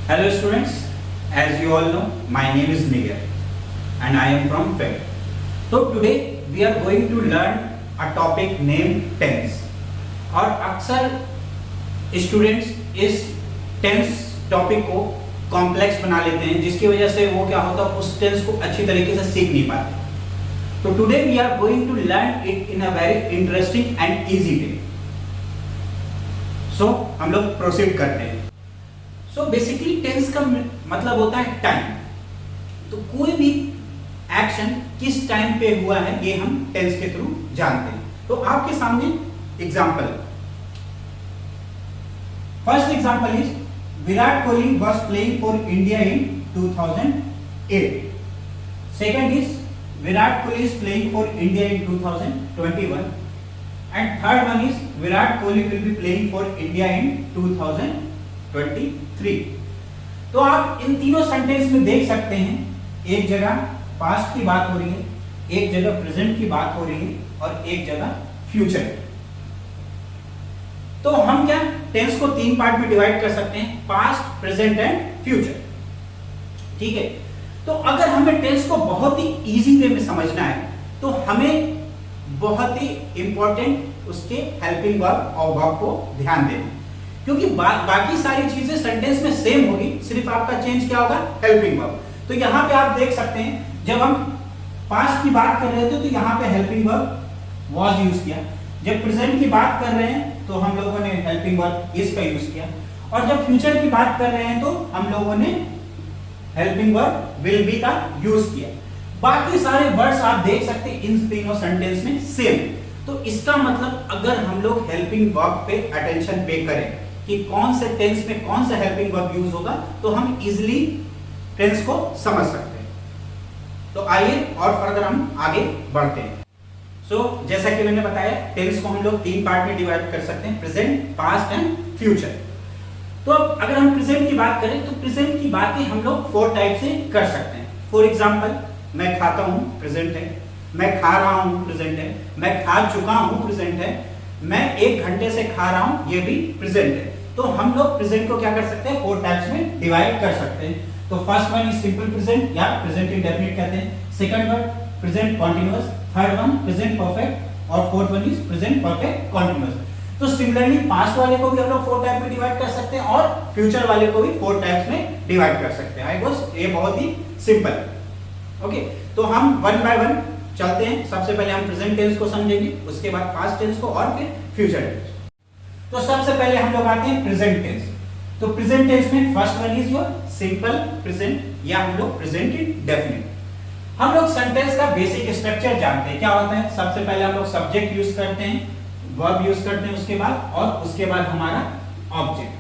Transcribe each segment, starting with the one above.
Hello students, as you all know, my name is Nigar and I am from FED. So today we are going to learn a topic named tense. और अक्सर students इस tense topic को complex बना लेते हैं, जिसकी वजह से वो क्या होता है, उस टेंस को अच्छी तरीके से सीख नहीं पाते. तो today we are going to learn it in a very interesting and easy way. So हम लोग प्रोसीड करते हैं. सो बेसिकली टेंस का मतलब होता है टाइम. तो कोई भी एक्शन किस टाइम पे हुआ है ये हम टेंस के थ्रू जानते हैं. तो आपके सामने example, first example is Virat Kohli was playing for India in 2008. Second is Virat Kohli is playing for India in 2021 and third one is Virat Kohli will be playing for India in 2023. तो आप इन तीनों सेंटेंस में देख सकते हैं, एक जगह पास्ट की बात हो रही है, एक जगह प्रेजेंट की बात हो रही है और एक जगह फ्यूचर. तो हम क्या टेंस को तीन पार्ट में डिवाइड कर सकते हैं, पास्ट, प्रेजेंट एंड फ्यूचर. ठीक है. तो अगर हमें टेंस को बहुत ही इजी वे में समझना है तो हमें बहुत ही इंपॉर्टेंट उसके हेल्पिंग वर्ब और वर्ब को ध्यान देना, क्योंकि बाकी सारी चीजें सेंटेंस में सेम होगी, सिर्फ आपका चेंज क्या होगा, हेल्पिंग वर्ब. तो यहां पे आप देख सकते हैं, जब हम पास्ट की बात कर रहे थे तो यहां पे हेल्पिंग वर्ब वाज यूज किया. जब प्रेजेंट की बात कर रहे हैं तो हम लोगों ने हेल्पिंग वर्ब इज का यूज किया, और जब फ्यूचर की बात कर रहे हैं तो हम लोगों ने हेल्पिंग वर्ब विल बी का यूज किया. बाकी सारे वर्ड्स आप देख सकते हैं इन तीनों सेंटेंस में सेम. तो इसका मतलब अगर हम लोग हेल्पिंग वर्ब पे अटेंशन पे करें कि कौन से टेंस में कौन सा हेल्पिंग वर्ब यूज होगा, तो हम इजीली टेंस को समझ सकते हैं. तो आइए और फर्दर हम आगे बढ़ते हैं. जैसा कि मैंने बताया, टेंस को हम लोग तीन पार्ट में डिवाइड कर सकते हैं, प्रेजेंट, पास्ट एंड फ्यूचर. तो अब अगर हम प्रेजेंट की बात करें तो प्रेजेंट की बातें हम लोग फोर टाइप से कर सकते हैं. फॉर एग्जाम्पल, मैं खाता हूं, प्रेजेंट है. मैं खा रहा हूं, प्रेजेंट है. मैं खा चुका हूं, प्रेजेंट है. मैं 1 घंटे से खा रहा हूं, ये भी प्रेजेंट है. तो हम लोग प्रेजेंट को क्या कर सकते हैं, 4 टाइप्स में डिवाइड कर सकते हैं. तो first one is simple present या प्रेजेंट इंडेफिनिट कहते हैं. Second one present continuous. Third one present perfect और fourth one is present perfect continuous. तो सिमिलरली पास्ट वाले को भी हम लोग 4 टाइप में डिवाइड कर सकते हैं और फ्यूचर वाले को भी 4 टाइप्स में डिवाइड कर सकते हैं. आई गेस ये बहुत ही सिंपल. ओके. तो हम वन बाय वन चलते हैं. सबसे पहले हम प्रेजेंट टेंस को समझेंगे, उसके बाद पास्ट टेंस को और फिर फ्यूचर टेंस. तो सबसे पहले हम लोग आते हैं प्रेजेंट टेंस. तो प्रेजेंट टेंस में first one is your simple present या हम लोग प्रेजेंट इंडेफिनिट. हम लोग सेंटेंस का बेसिक स्ट्रक्चर जानते हैं. क्या होता है, सबसे पहले हम लोग सब्जेक्ट यूज करते हैं, वर्ब यूज करते हैं उसके बाद, और उसके बाद हमारा ऑब्जेक्ट.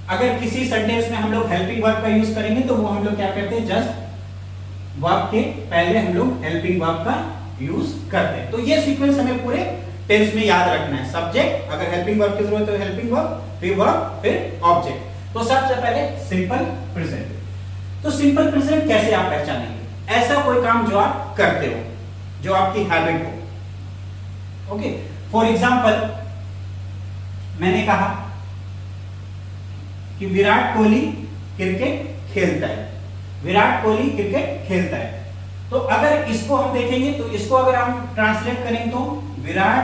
अगर किसी सेंटेंस में हम लोग हेल्पिंग वर्ब का यूज करेंगे तो वो हम लोग क्या करते हैं, जस्ट वर्ब के पहले हम लोग हेल्पिंग वर्ब का यूज करते हैं. तो ये सीक्वेंस हमें पूरे टेंस में याद रखना है. सब्जेक्ट, अगर हेल्पिंग वर्ब की जरूरत है तो हेल्पिंग वर्ब, फिर वर्ब, फिर ऑब्जेक्ट. तो सबसे पहले सिंपल प्रेजेंट. तो सिंपल प्रेजेंट कैसे आप पहचानेंगे, ऐसा कोई काम जो आप करते हो, जो आपकी हैबिट हो. ओके. फॉर एग्जाम्पल, मैंने कहा कि विराट कोहली क्रिकेट खेलता है. विराट कोहली क्रिकेट खेलता है. तो अगर इसको हम देखेंगे तो इसको अगर हम ट्रांसलेट करें तो विराट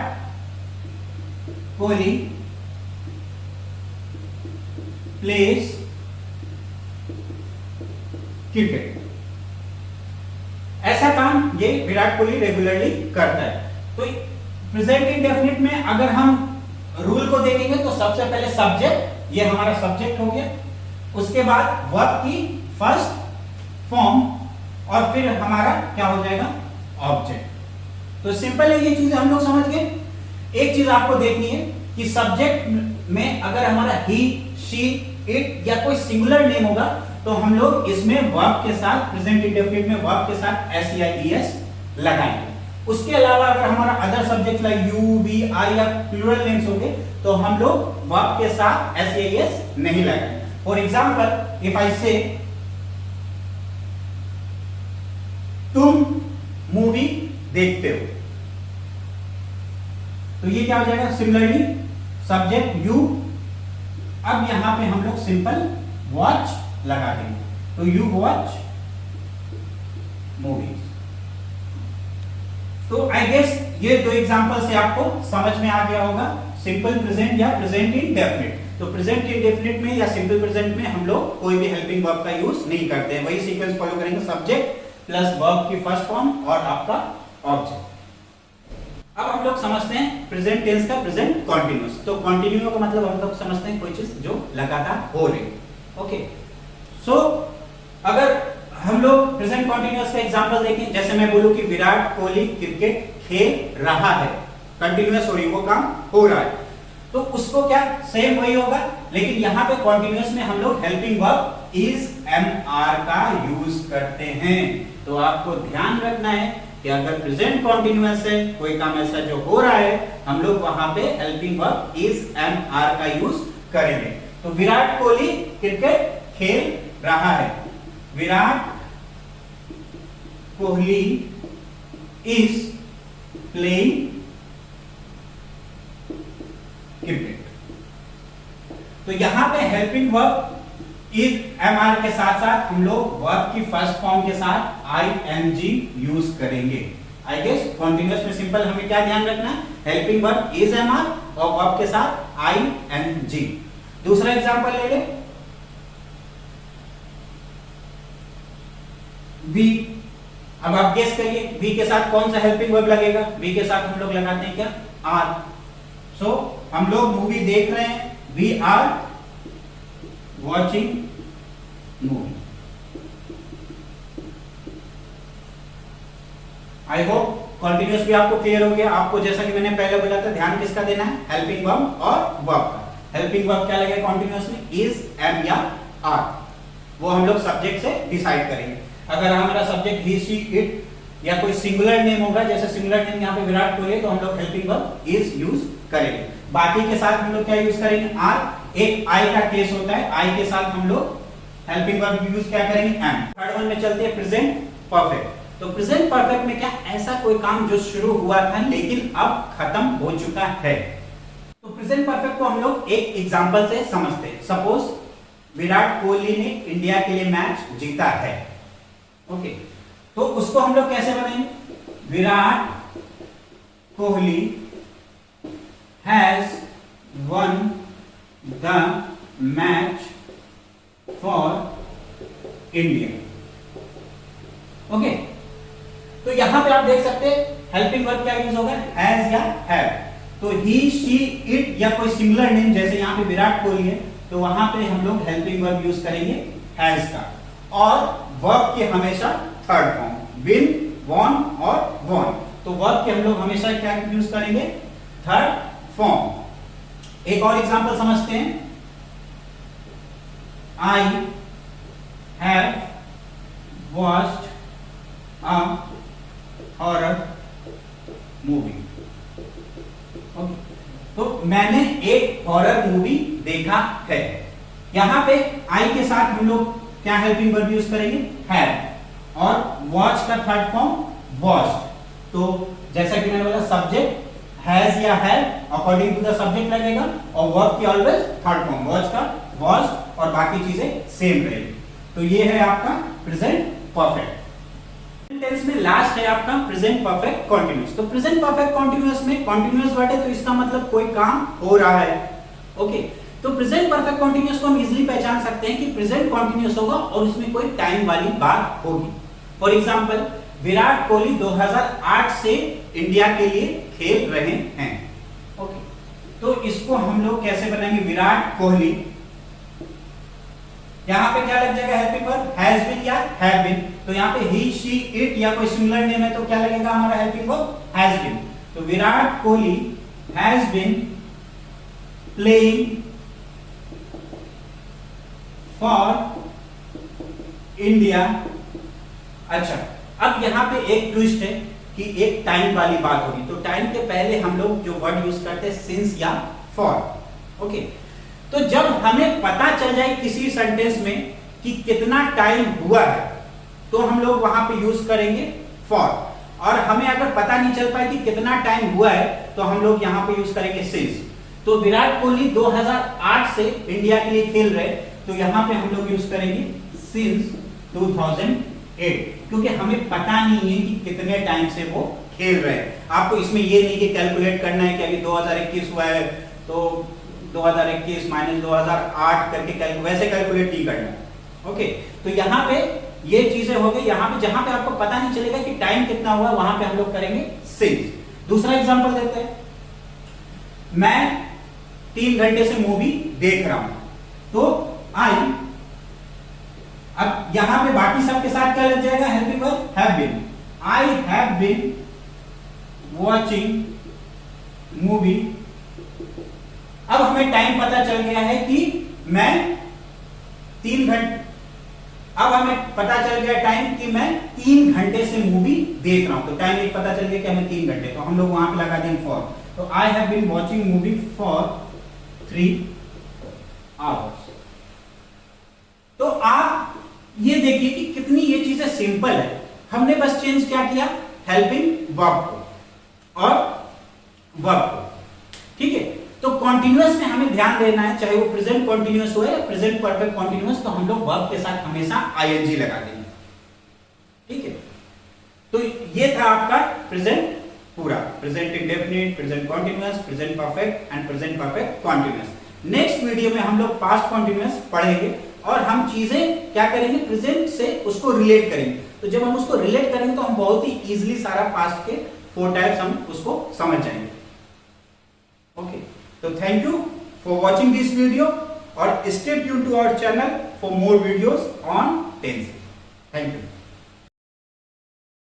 कोहली प्लेज क्रिकेट. ऐसा काम ये विराट कोहली रेगुलरली करता है. तो प्रेजेंट इंडेफिनिट में अगर हम रूल को देखेंगे तो सबसे पहले सब्जेक्ट, ये हमारा सब्जेक्ट हो गया. उसके बाद वर्ब की फर्स्ट फॉर्म और फिर हमारा क्या हो जाएगा, ऑब्जेक्ट. तो सिंपल है, ये चीजें हम लोग समझ गए. एक चीज आपको देखनी है कि सब्जेक्ट में अगर हमारा ही, शी, इट या कोई सिंगुलर नेम होगा तो हम लोग इसमें वर्ब के साथ, प्रेजेंट इंडेफिनिट में वर्ब के साथ SEIES लगाएंगे. उसके अलावा अगर हमारा other subject like you, we, I या प्लूरल नेम्स होंगे तो हम लोग वर्ब के साथ SEIS नहीं लगाएंगे. फॉर एग्जांपल, इफ आई से तुम मूवी देखते हो, तो ये क्या हो जाएगा, सिमिलरली सब्जेक्ट यू. अब यहां पे हम लोग सिंपल वॉच लगा देंगे, तो यू वॉच मूवीज। तो आई गेस ये दो एग्जांपल से आपको समझ में आ गया होगा, सिंपल प्रेजेंट या प्रेजेंट इंडेफिनिट। तो प्रेजेंट इंडेफिनिट में या सिंपल प्रेजेंट में हम लोग कोई भी हेल्पिंग वर्ब का यूज नहीं करते हैं, वही सीक्वेंस फॉलो करेंगे, सब्जेक्ट प्लस वर्ब की फर्स्ट फॉर्म और आपका ऑब्जेक्ट। अब हम लोग समझते हैं प्रेजेंट टेंस का प्रेजेंट कंटीन्यूअस। तो कंटिन्यू का मतलब हम लोग समझते हैं कोई चीज जो लगातार हो रही। ओके, सो अगर हम लोग प्रेजेंट कंटीन्यूअस का एग्जांपल देखें, जैसे मैं बोलूं कि विराट कोहली क्रिकेट खेल रहा है, कंटीन्यूअस हो रही, वो काम हो रहा है, तो उसको क्या सेम वही होगा, लेकिन यहां पे कंटीन्यूअस में हम लोग helping verb is am are का यूज करते हैं। तो आपको ध्यान रखना है कि अगर प्रेजेंट कंटीन्यूअस है, कोई काम ऐसा जो हो रहा है, हम लोग वहां पे helping verb is am are का यूज करेंगे। तो विराट कोहली क्रिकेट खेल रहा है, Virat Kohli is playing cricket. तो यहां पे helping verb is am are के साथ साथ हम लोग वर्ब की फर्स्ट फॉर्म के साथ आई एन जी यूज करेंगे। आई गेस कंटीन्यूअस में सिंपल हमें क्या ध्यान रखना, helping verb is am are और वर्ब के साथ आई एन जी। दूसरा एग्जांपल ले ले, वी। अब आप गेस करिए वी के साथ कौन सा हेल्पिंग वर्ब लगेगा, वी के साथ हम लोग लगाते हैं क्या, आर। सो हम लोग मूवी देख रहे हैं, we are watching movie. I hope continuous भी आपको क्लियर हो गया। आपको जैसा कि मैंने पहले बोला था, ध्यान किसका देना है, हेल्पिंग वर्ब और वर्ब का। हेल्पिंग वर्ब क्या लगेगा कंटिन्यूअस में, इज, एम या आर, वो हम लोग सब्जेक्ट से डिसाइड करेंगे। अगर हमारा सब्जेक्ट ही, शी, इट या कोई सिंगुलर नेम होगा, जैसे सिंगुलर नेम यहाँ पे विराट कोहली, तो हम लोग हेल्पिंग वर्ब इज यूज करेंगे। बाकी के साथ हम लोग क्या यूज करेंगे, आर। एक आई का केस होता है, आई के साथ हम लोग हेल्पिंग वर्ब यूज क्या करेंगे, एम। थर्ड वन में चलते हैं प्रेजेंट परफेक्ट। तो प्रेजेंट परफेक्ट में क्या, ऐसा कोई काम जो शुरू हुआ था लेकिन अब खत्म हो चुका है। तो प्रेजेंट परफेक्ट को हम लोग एक एग्जांपल से समझते हैं। सपोज विराट कोहली ने इंडिया के लिए मैच जीता है। ओके, तो उसको हम लोग कैसे बनाएंगे, Virat Kohli has one the match for India. Okay, तो यहां पे आप देख सकते हैं हेल्पिंग वर्ब क्या यूज होगा, हैज या हैव। तो ही, शी, इट या कोई सिंगुलर नेम, जैसे यहां पे विराट कोहली है, तो वहां पे हम लोग हेल्पिंग वर्ब यूज करेंगे हैज का। और वर्ब की हमेशा थर्ड फॉर्म, विन, वॉन और वॉन। तो वर्ब के हम लोग हमेशा क्या यूज करेंगे, थर्ड फॉर्म। एक और एग्जांपल समझते हैं, I have watched a horror movie. तो मैंने एक हॉरर मूवी देखा है। यहां पे आई के साथ हम लोग क्या हेल्पिंग वर्ब यूज करेंगे, हैव, और वॉच का थर्ड फॉर्म वॉच्ड। तो जैसा कि मैंने बोला, सब्जेक्ट हैज या have according to the subject लगेगा, और वर्ब की ऑलवेज थर्ड फॉर्म, वॉच का वॉच, और बाकी चीजें सेम रहेगी। तो ये है आपका प्रेजेंट परफेक्ट। टेंस में लास्ट है आपका प्रेजेंट परफेक्ट कंटीन्यूअस। तो प्रेजेंट परफेक्ट कंटीन्यूअस में कंटीन्यूअस वर्ड है, तो इसका मतलब कोई काम हो रहा है। ओके, तो प्रेजेंट परफेक्ट कंटीन्यूअस को हम इजीली पहचान सकते हैं कि प्रेजेंट कंटीन्यूअस होगा और उसमें कोई टाइम वाली बात होगी। फॉर एग्जांपल, विराट कोहली 2008 से इंडिया के लिए खेल रहे हैं। ओके, तो इसको हम लोग कैसे बनाएंगे, विराट कोहली, यहां पे क्या लग जाएगा हेल्पिंग वर्ब, हैज बीन या हैव बीन। तो यहां पे ही, शी, इट या कोई सिंगुलर नेम है, तो क्या लगेगा हमारा हेल्पिंग वर्ब, हैज बीन। तो Virat Kohli has been playing for India. अच्छा, अब यहां पे एक ट्विस्ट है कि एक टाइम वाली बात होगी। तो टाइम के पहले हम लोग जो वर्ड यूज करते हैं सिंस या फॉर। ओके, तो जब हमें पता चल जाए किसी सेंटेंस में कि कितना टाइम हुआ है, तो हम लोग वहां पे यूज करेंगे फॉर। और हमें अगर पता नहीं चल पाए कि कितना टाइम हुआ है, तो हम लोग यहां पे यूज करेंगे सिंस। तो विराट कोहली 2008 से इंडिया के लिए खेल रहे, तो यहां पे हम लोग यूज करेंगे सिंस 2008, क्योंकि हमें पता नहीं है कि कितने टाइम से वो खेल रहे हैं। आपको इसमें ये नहीं कि कैलकुलेट करना है कि अभी 2021 हुआ है तो 2021 माइनस 2008 करके वैसे कैलकुलेट नहीं करना। ओके, तो यहाँ पे ये चीजें हो गई। यहाँ पे जहां पे आपको पता नहीं चलेगा कि टाइम कितना हुआ, वहां पे हम लोग करेंगे सिंस। दूसरा एग्जांपल देते हैं, मैं 3 घंटे से मूवी देख रहा हूं, तो आई, अब यहां पे बाकी सबके साथ क्या लग जाएगा, helping verb have been. I have been watching movie. अब हमें टाइम पता चल गया है कि मैं 3 घंटे, अब हमें पता चल गया टाइम कि मैं 3 घंटे से मूवी देख रहा हूं। तो टाइम एक पता चल गया कि हमें 3 घंटे, तो हम लोग वहां पे लगा देंगे फॉर। तो I have been watching movie for 3 hours. तो आप ये देखिए कि कितनी ये चीजें सिंपल है। हमने बस चेंज क्या किया, हेल्पिंग वर्ब को और वर्ब को। ठीक है, तो कॉन्टिन्यूअस में हमें ध्यान देना है, चाहे वो प्रेजेंट कॉन्टिन्यूअस हो या प्रेजेंट परफेक्ट कॉन्टिन्यूअस, तो हम लोग वर्ब के साथ हमेशा आईएनजी लगा देंगे। ठीक है, तो ये था आपका प्रेजेंट पूरा, present indefinite, present continuous, present perfect and present perfect continuous. Next video में हम लोग पास्ट कॉन्टिन्यूअस पढ़ेंगे और हम चीजें क्या करेंगे, प्रेजेंट से उसको रिलेट करेंगे। तो जब हम उसको रिलेट करेंगे तो हम बहुत ही इजीली सारा पास्ट के 4 टाइप्स हम उसको समझ जाएंगे। ओके, तो thank you for watching this video और stay tuned to our channel for more videos on tense. Thank you.